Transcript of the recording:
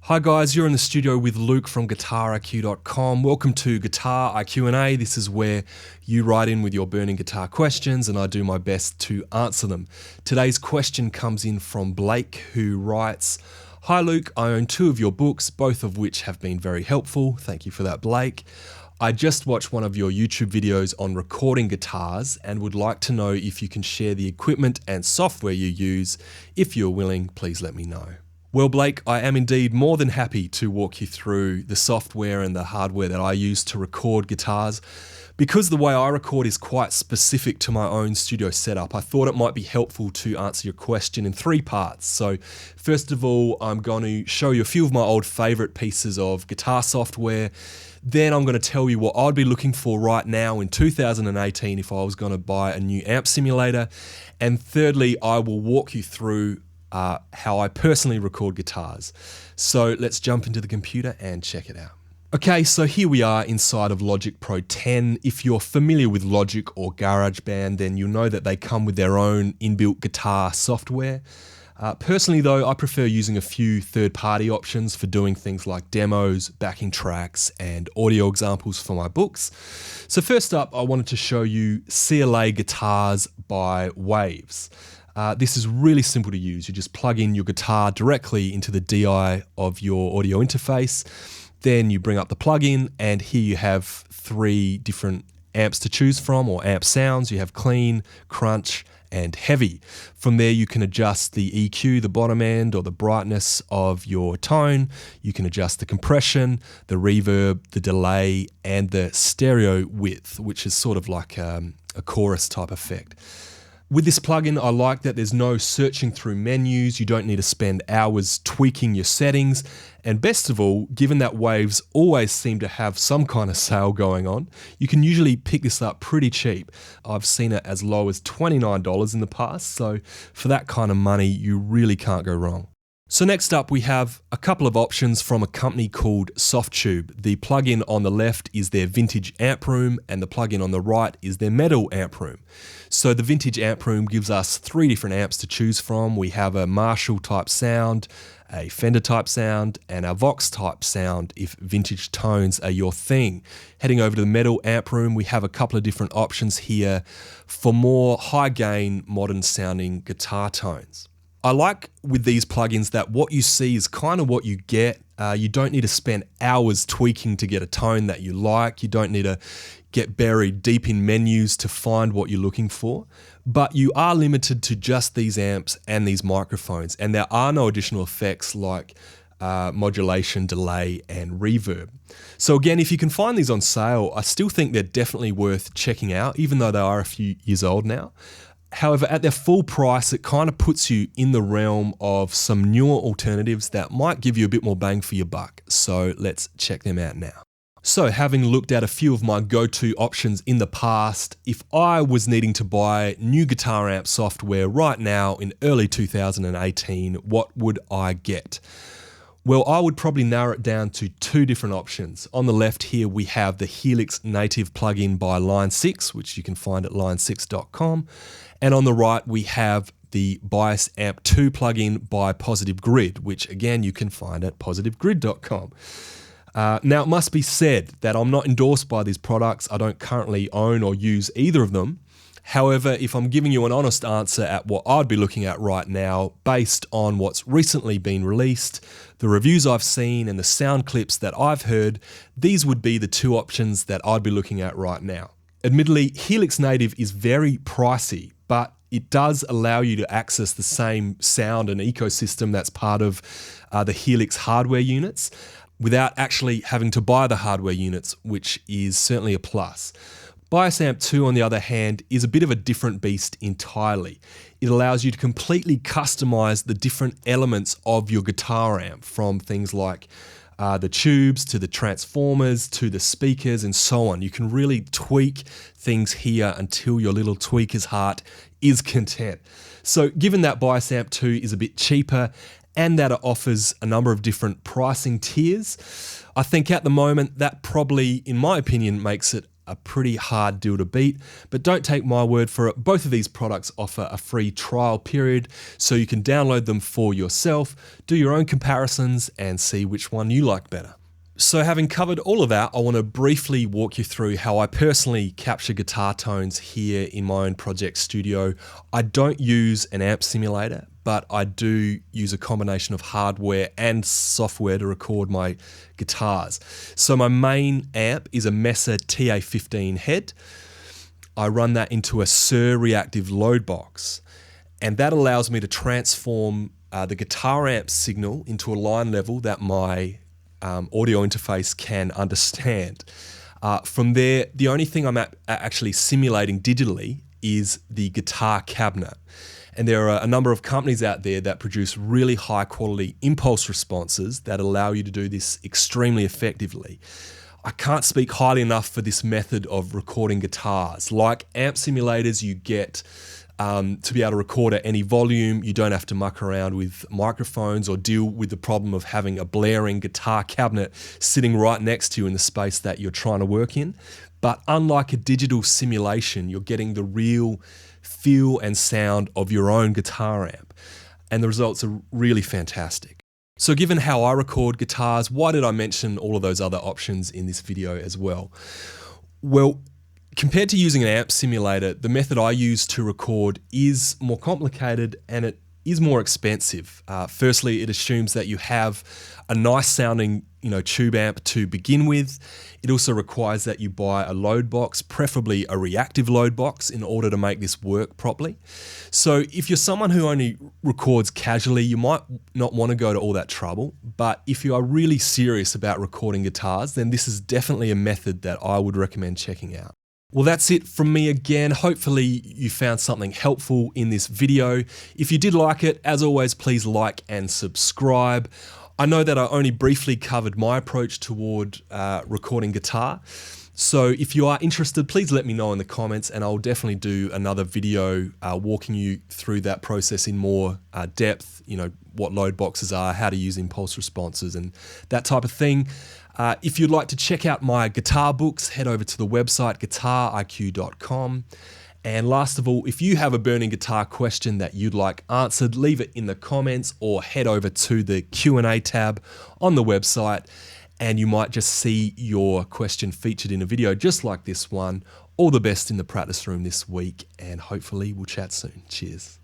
Hi guys, you're in the studio with Luke from GuitarIQ.com. Welcome to Guitar IQ&A. This is where you write in with your burning guitar questions and I do my best to answer them. Today's question comes in from Blake, who writes, "Hi Luke, I own 2 of your books, both of which have been very helpful." Thank you for that, Blake. "I just watched one of your YouTube videos on recording guitars and would like to know if you can share the equipment and software you use. If you're willing, please let me know." Well, Blake, I am indeed more than happy to walk you through the software and the hardware that I use to record guitars. Because the way I record is quite specific to my own studio setup, I thought it might be helpful to answer your question in 3 parts. So first of all, I'm going to show you a few of my old favorite pieces of guitar software. Then I'm going to tell you what I'd be looking for right now in 2018 if I was going to buy a new amp simulator. And thirdly, I will walk you through how I personally record guitars. So let's jump into the computer and check it out. Okay, so here we are inside of Logic Pro 10. If you're familiar with Logic or GarageBand, then you'll know that they come with their own inbuilt guitar software. Personally though, I prefer using a few third-party options for doing things like demos, backing tracks, and audio examples for my books. So first up, I wanted to show you CLA Guitars by Waves. This is really simple to use. You just plug in your guitar directly into the DI of your audio interface. Then you bring up the plugin, and here you have 3 different amps to choose from, or amp sounds. You have clean, crunch, and heavy. From there you can adjust the EQ, the bottom end, or the brightness of your tone. You can adjust the compression, the reverb, the delay, and the stereo width, which is sort of like a chorus type effect. With this plugin, I like that there's no searching through menus. You don't need to spend hours tweaking your settings. And best of all, given that Waves always seem to have some kind of sale going on, you can usually pick this up pretty cheap. I've seen it as low as $29 in the past, so for that kind of money, you really can't go wrong. So next up, we have a couple of options from a company called Softube. The plugin on the left is their vintage amp room, and the plugin on the right is their metal amp room. So the vintage amp room gives us 3 different amps to choose from. We have a Marshall type sound, a Fender type sound, and a Vox type sound if vintage tones are your thing. Heading over to the metal amp room, we have a couple of different options here for more high gain, modern sounding guitar tones. I like with these plugins that what you see is kind of what you get. You don't need to spend hours tweaking to get a tone that you like. You don't need to get buried deep in menus to find what you're looking for. But you are limited to just these amps and these microphones. And there are no additional effects like modulation, delay, and reverb. So again, if you can find these on sale, I still think they're definitely worth checking out, even though they are a few years old now. However, at their full price, it kind of puts you in the realm of some newer alternatives that might give you a bit more bang for your buck. So let's check them out now. So having looked at a few of my go-to options in the past, if I was needing to buy new guitar amp software right now in early 2018, what would I get? Well, I would probably narrow it down to 2 different options. On the left here, we have the Helix native plugin by Line 6, which you can find at line6.com. And on the right, we have the Bias Amp 2 plugin by Positive Grid, which again, you can find at positivegrid.com. Now, it must be said that I'm not endorsed by these products. I don't currently own or use either of them. However, if I'm giving you an honest answer at what I'd be looking at right now, based on what's recently been released, the reviews I've seen, and the sound clips that I've heard, these would be the 2 options that I'd be looking at right now. Admittedly, Helix Native is very pricey, but it does allow you to access the same sound and ecosystem that's part of the Helix hardware units without actually having to buy the hardware units, which is certainly a plus. Bias Amp 2, on the other hand, is a bit of a different beast entirely. It allows you to completely customize the different elements of your guitar amp, from things like the tubes to the transformers to the speakers and so on. You can really tweak things here until your little tweaker's heart is content. So given that Bias Amp 2 is a bit cheaper and that it offers a number of different pricing tiers, I think at the moment that probably, in my opinion, makes it a pretty hard deal to beat, but don't take my word for it. Both of these products offer a free trial period, so you can download them for yourself, do your own comparisons, and see which one you like better. So having covered all of that, I want to briefly walk you through how I personally capture guitar tones here in my own project studio. I don't use an amp simulator, but I do use a combination of hardware and software to record my guitars. So my main amp is a Mesa TA15 head. I run that into a Suhr Reactive load box, and that allows me to transform the guitar amp signal into a line level that my audio interface can understand. From there, the only thing I'm actually simulating digitally is the guitar cabinet. And there are a number of companies out there that produce really high quality impulse responses that allow you to do this extremely effectively. I can't speak highly enough for this method of recording guitars. Like amp simulators, you get to be able to record at any volume. You don't have to muck around with microphones or deal with the problem of having a blaring guitar cabinet sitting right next to you in the space that you're trying to work in. But unlike a digital simulation, you're getting the real feel and sound of your own guitar amp. And the results are really fantastic. So given how I record guitars, why did I mention all of those other options in this video as well? Well, compared to using an amp simulator, the method I use to record is more complicated and it is more expensive. Firstly, it assumes that you have a nice sounding tube amp to begin with. It also requires that you buy a load box, preferably a reactive load box, in order to make this work properly. So if you're someone who only records casually, you might not want to go to all that trouble. But if you are really serious about recording guitars, then this is definitely a method that I would recommend checking out. Well, that's it from me again. Hopefully you found something helpful in this video. If you did like it, as always, please like and subscribe. I know that I only briefly covered my approach toward recording guitar. So if you are interested, please let me know in the comments and I'll definitely do another video walking you through that process in more depth, what load boxes are, how to use impulse responses and that type of thing. If you'd like to check out my guitar books, head over to the website guitariq.com. And last of all, if you have a burning guitar question that you'd like answered, leave it in the comments or head over to the Q&A tab on the website and you might just see your question featured in a video just like this one. All the best in the practice room this week and hopefully we'll chat soon. Cheers.